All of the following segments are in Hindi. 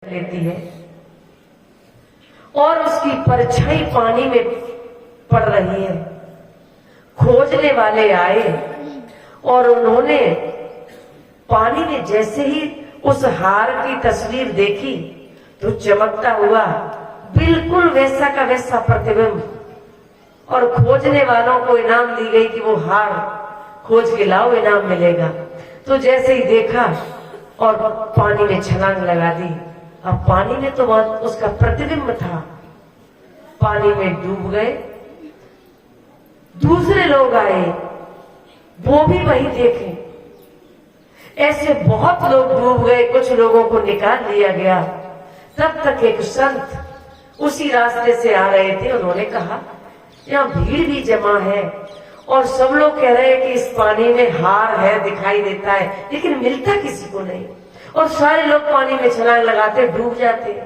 लेती है और उसकी परछाई पानी में पड़ रही है। खोजने वाले आए और उन्होंने पानी में जैसे ही उस हार की तस्वीर देखी तो चमकता हुआ बिल्कुल वैसा का वैसा प्रतिबिंब, और खोजने वालों को इनाम दी गई कि वो हार खोज के लाओ, इनाम मिलेगा। तो जैसे ही देखा और पानी में छलांग लगा दी। अब पानी में तो बहुत उसका प्रतिबिंब था, पानी में डूब गए। दूसरे लोग आए, वो भी वही देखे। ऐसे बहुत लोग डूब गए, कुछ लोगों को निकाल लिया गया। तब तक एक संत उसी रास्ते से आ रहे थे। उन्होंने कहा, यहाँ भीड़ भी जमा है और सब लोग कह रहे हैं कि इस पानी में हार है, दिखाई देता है, लेकिन मिलता किसी को नहीं, और सारे लोग पानी में छलांग लगाते डूब जाते।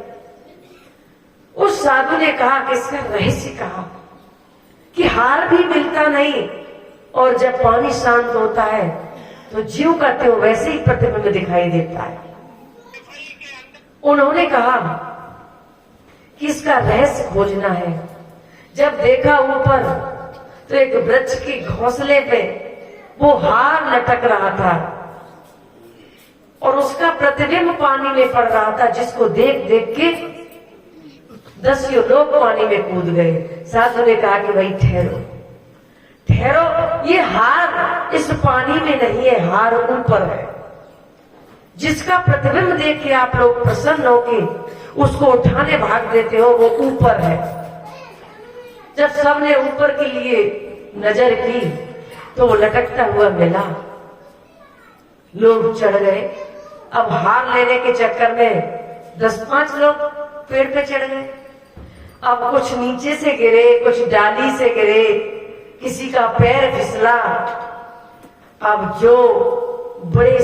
उस साधु ने कहा कि इसका रहस्य कहा कि हार भी मिलता नहीं, और जब पानी शांत होता है तो जीव का त्यों वैसे ही प्रतिबिंब दिखाई देता है। उन्होंने कहा कि इसका रहस्य खोजना है। जब देखा ऊपर तो एक वृक्ष के घोंसले पे वो हार लटक रहा था और उसका प्रतिबिंब पानी में पड़ रहा था, जिसको देख देख के 10 लोग पानी में कूद गए। साधु ने कहा कि भाई ठहरो ठहरो, ये हार इस पानी में नहीं है, हार ऊपर है। जिसका प्रतिबिंब देख के आप लोग प्रसन्न होके उसको उठाने भाग देते हो, वो ऊपर है। जब सबने ऊपर के लिए नजर की तो वो लटकता हुआ मिला। लोग चढ़ गए। अब हार लेने के चक्कर में 10-5 लोग पेड़ पे चढ़ गए। अब कुछ नीचे से गिरे, कुछ डाली से गिरे, किसी का पैर फिसला। अब जो बड़े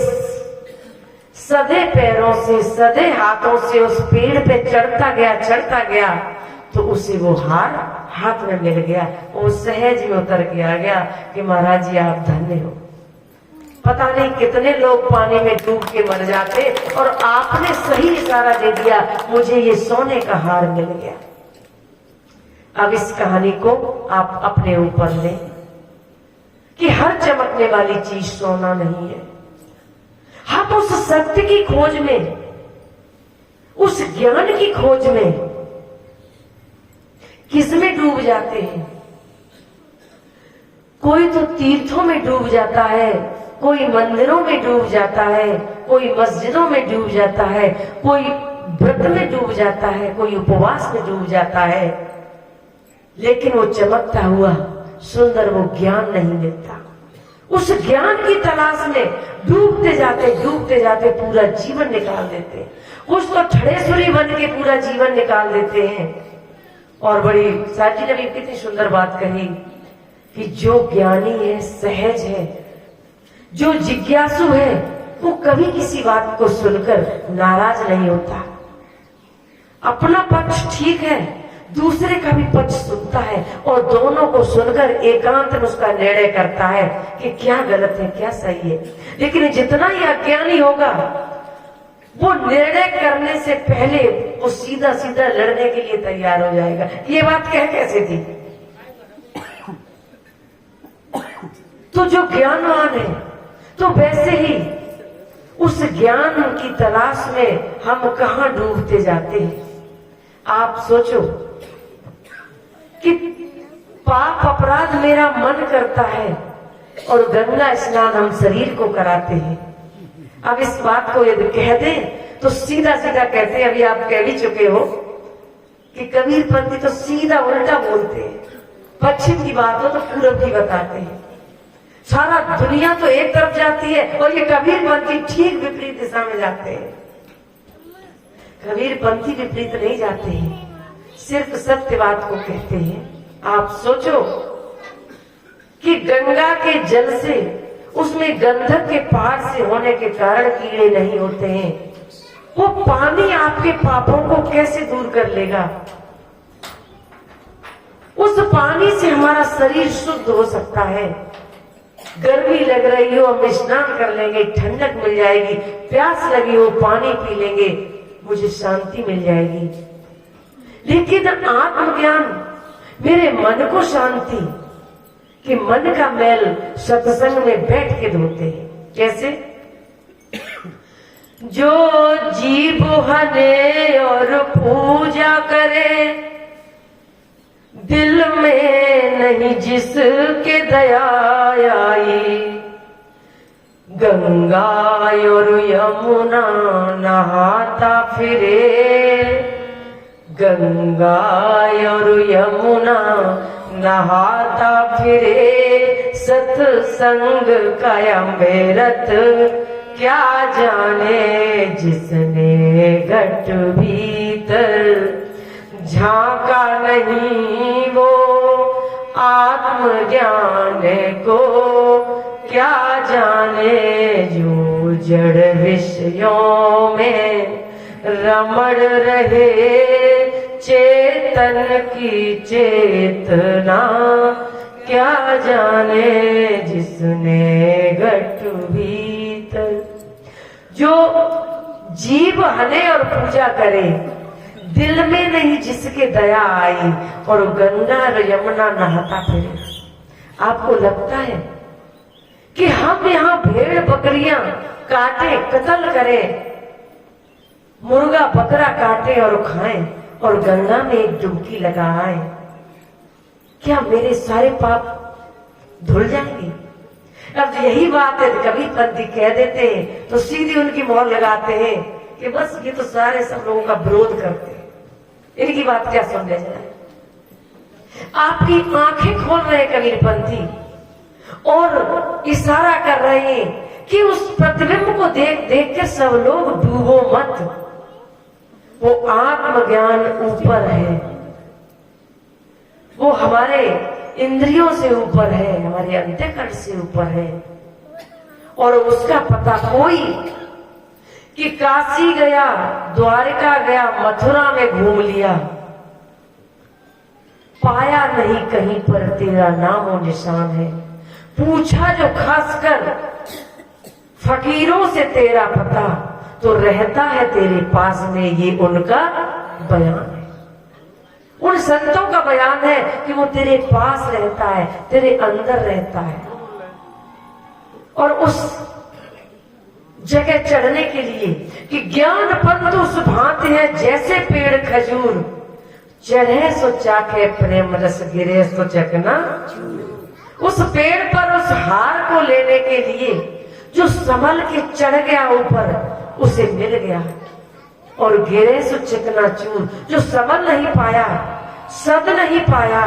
सधे पैरों से, सधे हाथों से उस पेड़ पे चढ़ता गया तो उसे वो हार हाथ में मिल गया। वो सहज में उतर के आ गया कि महाराज जी आप धन्य हो। पता नहीं कितने लोग पानी में डूब के मर जाते, और आपने सही इशारा दे दिया, मुझे ये सोने का हार मिल गया। अब इस कहानी को आप अपने ऊपर लें कि हर चमकने वाली चीज सोना नहीं है। हम उस सत्य की खोज में, उस ज्ञान की खोज में किसमें डूब जाते हैं। कोई तो तीर्थों में डूब जाता है, कोई मंदिरों में डूब जाता है, कोई मस्जिदों में डूब जाता है, कोई व्रत में डूब जाता है, कोई उपवास में डूब जाता है, लेकिन वो चमकता हुआ सुंदर वो ज्ञान नहीं मिलता। उस ज्ञान की तलाश में डूबते जाते पूरा जीवन निकाल देते। कुछ तो ठड़ेसुरी बन के पूरा जीवन निकाल देते हैं। और बड़ी साची ने भी कितनी सुंदर बात कही कि जो ज्ञानी है, सहज है, जो जिज्ञासु है, वो कभी किसी बात को सुनकर नाराज नहीं होता। अपना पक्ष ठीक है, दूसरे का भी पक्ष सुनता है, और दोनों को सुनकर एकांत में उसका निर्णय करता है कि क्या गलत है, क्या सही है। लेकिन जितना ही अज्ञानी होगा, वो निर्णय करने से पहले वो सीधा सीधा लड़ने के लिए तैयार हो जाएगा। ये बात कैसे थी? तो जो ज्ञानवान है, तो वैसे ही उस ज्ञान की तलाश में हम कहाँ डूबते जाते हैं। आप सोचो कि पाप अपराध मेरा मन करता है और गंगा स्नान हम शरीर को कराते हैं। अब इस बात को यदि कह दें तो सीधा सीधा कहते हैं, अभी आप कह भी चुके हो कि कबीरपंथी तो सीधा उल्टा बोलते हैं। पश्चिम की बात हो तो पूरब की बताते हैं। सारा दुनिया तो एक तरफ जाती है और ये कबीरपंथी ठीक विपरीत दिशा में जाते हैं। कबीरपंथी विपरीत नहीं जाते हैं, सिर्फ सत्य बात को कहते हैं। आप सोचो कि गंगा के जल से, उसमें गंधक के पहाड़ से होने के कारण कीड़े नहीं होते हैं। वो पानी आपके पापों को कैसे दूर कर लेगा? उस पानी से हमारा शरीर शुद्ध हो सकता है। गर्मी लग रही हो, हम स्नान कर लेंगे, ठंडक मिल जाएगी। प्यास लगी हो, पानी पी लेंगे, मुझे शांति मिल जाएगी। लेकिन आत्मज्ञान मेरे मन को शांति, कि मन का मैल सत्संग में बैठ के धोते हैं। कैसे? जो जीव हने और पूजा करे, दिल में नहीं जिसके दया आई, गंगा और यमुना नहाता फिरे, गंगा और यमुना नहाता फिरे, सत्संग का अमृत क्या जाने जिसने घट भीतर झांका नहीं, वो आत्मज्ञान को क्या जाने, जो जड़ विषयों में रमण रहे, चेतन की चेतना क्या जाने जिसने घट भीतर। जो जीव हने और पूजा करे, दिल में नहीं जिसके दया आई, और गंगा और यमुना नहाता फिरे। आपको लगता है कि हम यहाँ भेड़ बकरियां काटे, कत्ल करें, मुर्गा बकरा काटे और खाएं, और गंगा में एक डुबकी लगाएं, क्या मेरे सारे पाप धुल जाएंगे? अब यही बात है, कभी पंथी कह देते हैं तो सीधी उनकी मोहर लगाते हैं कि बस ये तो सारे सब लोगों का विरोध करते हैं, इनकी बात क्या सुनने जाए। आपकी आंखें खोल रहे कबीरपंथी और इशारा कर रहे हैं कि उस प्रतिबिंब को देख देख के सब लोग डूबो मत, वो आत्मज्ञान ऊपर है, वो हमारे इंद्रियों से ऊपर है, हमारे अंतःकरण से ऊपर है। और उसका पता कोई कि काशी गया, द्वारका गया, मथुरा में घूम लिया, पाया नहीं कहीं पर तेरा नामो निशान है। पूछा जो खासकर फकीरों से तेरा पता, तो रहता है तेरे पास में, ये उनका बयान है। उन संतों का बयान है कि वो तेरे पास रहता है, तेरे अंदर रहता है। और उस जगह चढ़ने के लिए कि ज्ञान पंथ उस भांति है जैसे पेड़ खजूर, चढ़े सो चाखे प्रेम रस, गिरे सो चकना। उस पेड़ पर उस हार को लेने के लिए जो संभल के चढ़ गया ऊपर, उसे मिल गया, और गिरे सो चकनाचूर, जो संभल नहीं पाया, सद नहीं पाया,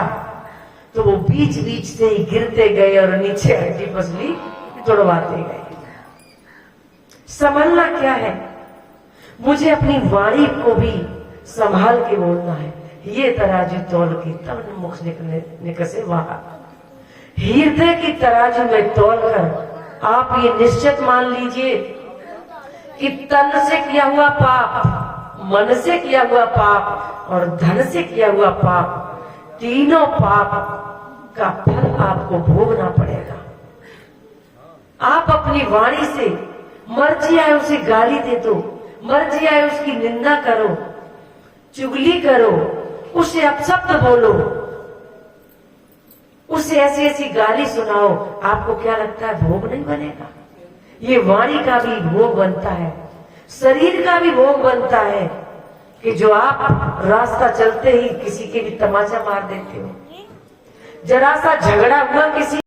तो वो बीच बीच से ही गिरते गए और नीचे हड्डी पसली तोड़वाते गए। संभलना क्या है? मुझे अपनी वाणी को भी संभाल के बोलना है। ये तराजू तौल की तब मुख निकसे वहां, हृदय की तराजू में तौल कर आप ये निश्चित मान लीजिए कि तन से किया हुआ पाप, मन से किया हुआ पाप और धन से किया हुआ पाप, तीनों पाप का फल आपको भोगना पड़ेगा। आप अपनी वाणी से मर्जी आए उसे गाली दे दो, मर्जी आए उसकी निंदा करो, चुगली करो, उसे अपशब्द बोलो, उसे ऐसी ऐसी गाली सुनाओ, आपको क्या लगता है भोग नहीं बनेगा? ये वाणी का भी भोग बनता है, शरीर का भी भोग बनता है कि जो आप रास्ता चलते ही किसी के भी तमाचा मार देते हो, जरा सा झगड़ा हुआ किसी